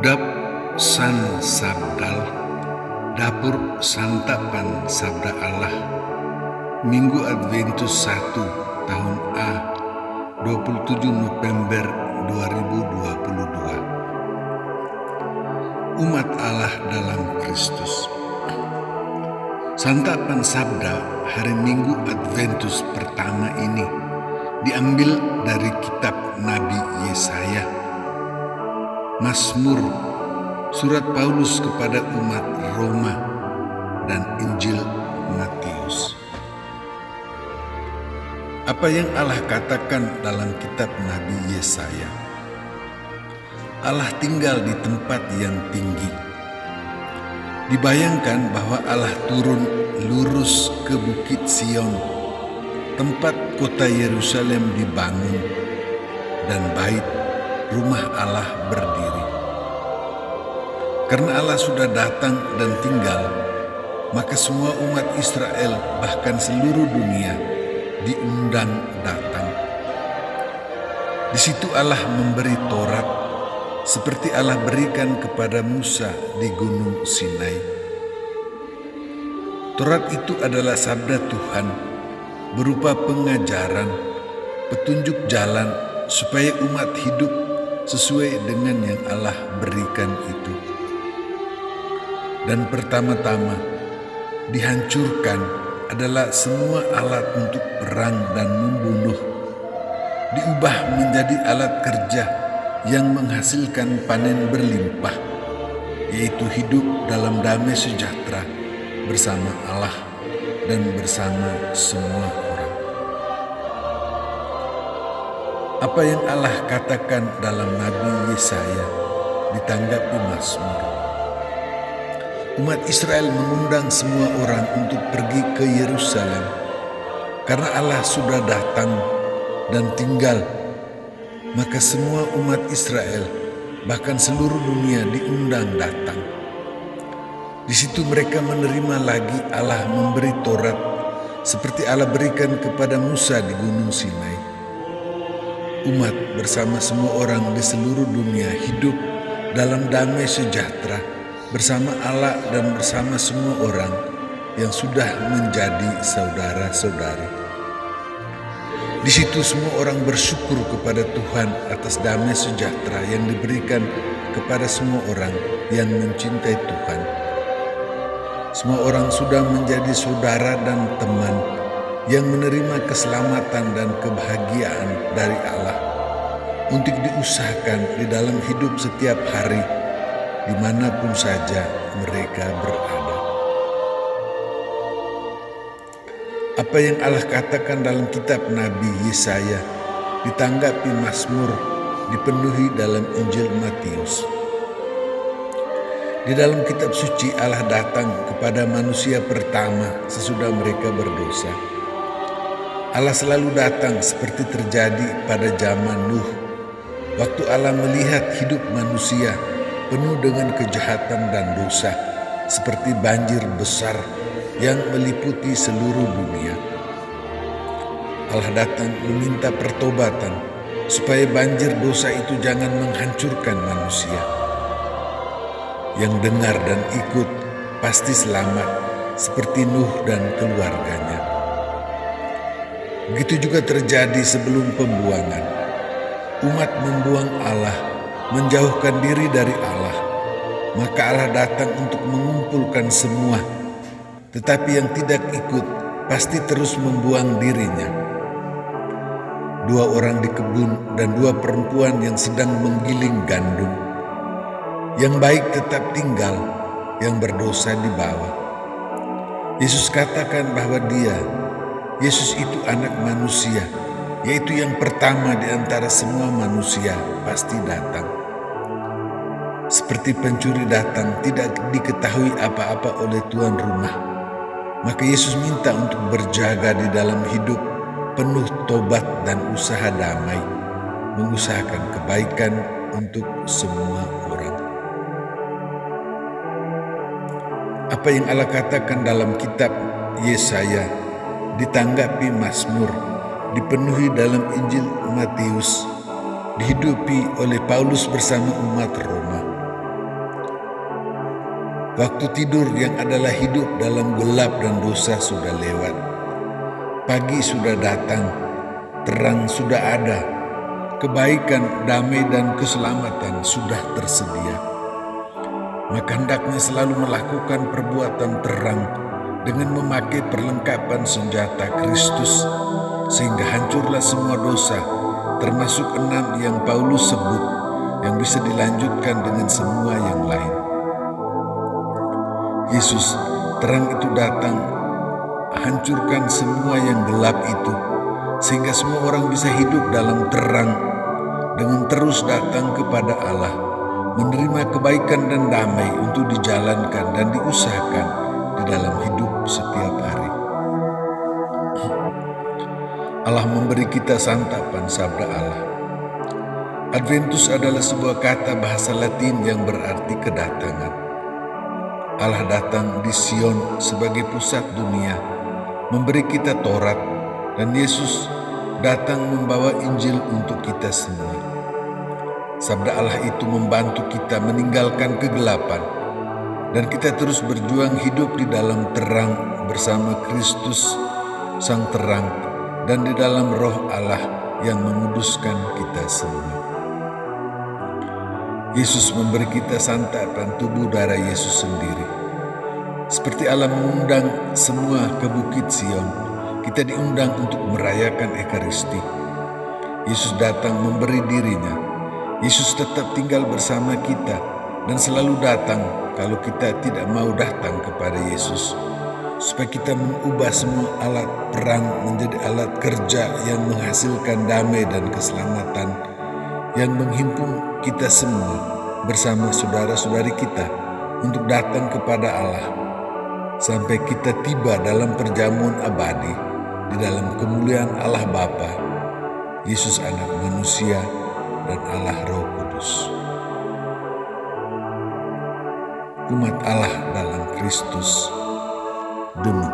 Dap San Sabdal, Dapur Santapan Sabda Allah, Minggu Adventus 1 tahun A, 27 November 2022. Umat Allah dalam Kristus. Santapan Sabda hari Minggu Adventus pertama ini diambil dari kitab Nabi Yesaya, Mazmur, surat Paulus kepada umat Roma, dan Injil Matius. Apa yang Allah katakan dalam kitab Nabi Yesaya? Allah tinggal di tempat yang tinggi. Dibayangkan bahwa Allah turun lurus ke Bukit Sion, tempat kota Yerusalem dibangun, dan bait rumah Allah berdiri. Karena Allah sudah datang dan tinggal, maka semua umat Israel, bahkan seluruh dunia, diundang datang. Di situ Allah memberi Taurat, seperti Allah berikan kepada Musa di Gunung Sinai. Taurat itu adalah sabda Tuhan, berupa pengajaran, petunjuk jalan supaya umat hidup sesuai dengan yang Allah berikan itu. Dan pertama-tama dihancurkan adalah semua alat untuk perang dan membunuh, diubah menjadi alat kerja yang menghasilkan panen berlimpah, yaitu hidup dalam damai sejahtera bersama Allah dan bersama semua orang. Apa yang Allah katakan dalam Nabi Yesaya ditanggapi Mazmur. Umat Israel mengundang semua orang untuk pergi ke Yerusalem karena Allah sudah datang dan tinggal. Maka semua umat Israel, bahkan seluruh dunia, diundang datang. Di situ mereka menerima lagi Allah memberi Taurat seperti Allah berikan kepada Musa di Gunung Sinai. Umat bersama semua orang di seluruh dunia hidup dalam damai sejahtera bersama Allah dan bersama semua orang yang sudah menjadi saudara-saudari. Di situ semua orang bersyukur kepada Tuhan atas damai sejahtera yang diberikan kepada semua orang yang mencintai Tuhan. Semua orang sudah menjadi saudara dan teman yang menerima keselamatan dan kebahagiaan dari Allah untuk diusahakan di dalam hidup setiap hari dimanapun saja mereka berada. Apa yang Allah katakan dalam kitab Nabi Yesaya ditanggapi Mazmur dipenuhi dalam Injil Matius. Di dalam kitab suci Allah datang kepada manusia pertama sesudah mereka berdosa. Allah selalu datang seperti terjadi pada zaman Nuh, waktu Allah melihat hidup manusia penuh dengan kejahatan dan dosa, seperti banjir besar yang meliputi seluruh dunia. Allah datang meminta pertobatan supaya banjir dosa itu jangan menghancurkan manusia. Yang dengar dan ikut pasti selamat seperti Nuh dan keluarganya. Begitu juga terjadi sebelum pembuangan. Umat membuang Allah, menjauhkan diri dari Allah. Maka Allah datang untuk mengumpulkan semua. Tetapi yang tidak ikut pasti terus membuang dirinya. 2 orang di kebun dan 2 perempuan yang sedang menggiling gandum. Yang baik tetap tinggal, yang berdosa dibawa. Yesus katakan bahwa Yesus itu anak manusia, yaitu yang pertama di antara semua manusia pasti datang. Seperti pencuri datang tidak diketahui apa-apa oleh tuan rumah, maka Yesus minta untuk berjaga di dalam hidup penuh tobat dan usaha damai, mengusahakan kebaikan untuk semua orang. Apa yang Allah katakan dalam kitab Yesaya ditanggapi Mazmur, dipenuhi dalam Injil Matius, dihidupi oleh Paulus bersama umat Roma. Waktu tidur yang adalah hidup dalam gelap dan dosa sudah lewat. Pagi sudah datang, terang sudah ada, kebaikan, damai dan keselamatan sudah tersedia. Maka hendaknya selalu melakukan perbuatan terang dengan memakai perlengkapan senjata Kristus, sehingga hancurlah semua dosa, termasuk 6 yang Paulus sebut, yang bisa dilanjutkan dengan semua yang lain. Yesus, terang itu datang, hancurkan semua yang gelap itu, sehingga semua orang bisa hidup dalam terang dengan terus datang kepada Allah, menerima kebaikan dan damai untuk dijalankan dan diusahakan di dalam hidup setiap hari. Allah memberi kita santapan sabda Allah. Adventus adalah sebuah kata bahasa Latin yang berarti kedatangan. Allah datang di Sion sebagai pusat dunia, memberi kita Taurat, dan Yesus datang membawa Injil untuk kita semua. Sabda Allah itu membantu kita meninggalkan kegelapan, dan kita terus berjuang hidup di dalam terang bersama Kristus, Sang Terang, dan di dalam Roh Allah yang menguduskan kita semua. Yesus memberi kita santapan tubuh darah Yesus sendiri. Seperti Allah mengundang semua ke Bukit Sion, kita diundang untuk merayakan Ekaristi. Yesus datang memberi dirinya. Yesus tetap tinggal bersama kita dan selalu datang kalau kita tidak mau datang kepada Yesus, supaya kita mengubah semua alat perang menjadi alat kerja yang menghasilkan damai dan keselamatan, yang menghimpun kita semua bersama saudara-saudari kita untuk datang kepada Allah, sampai kita tiba dalam perjamuan abadi di dalam kemuliaan Allah Bapa, Yesus Anak Manusia, dan Allah Roh Kudus. Umat Allah dalam Kristus, demi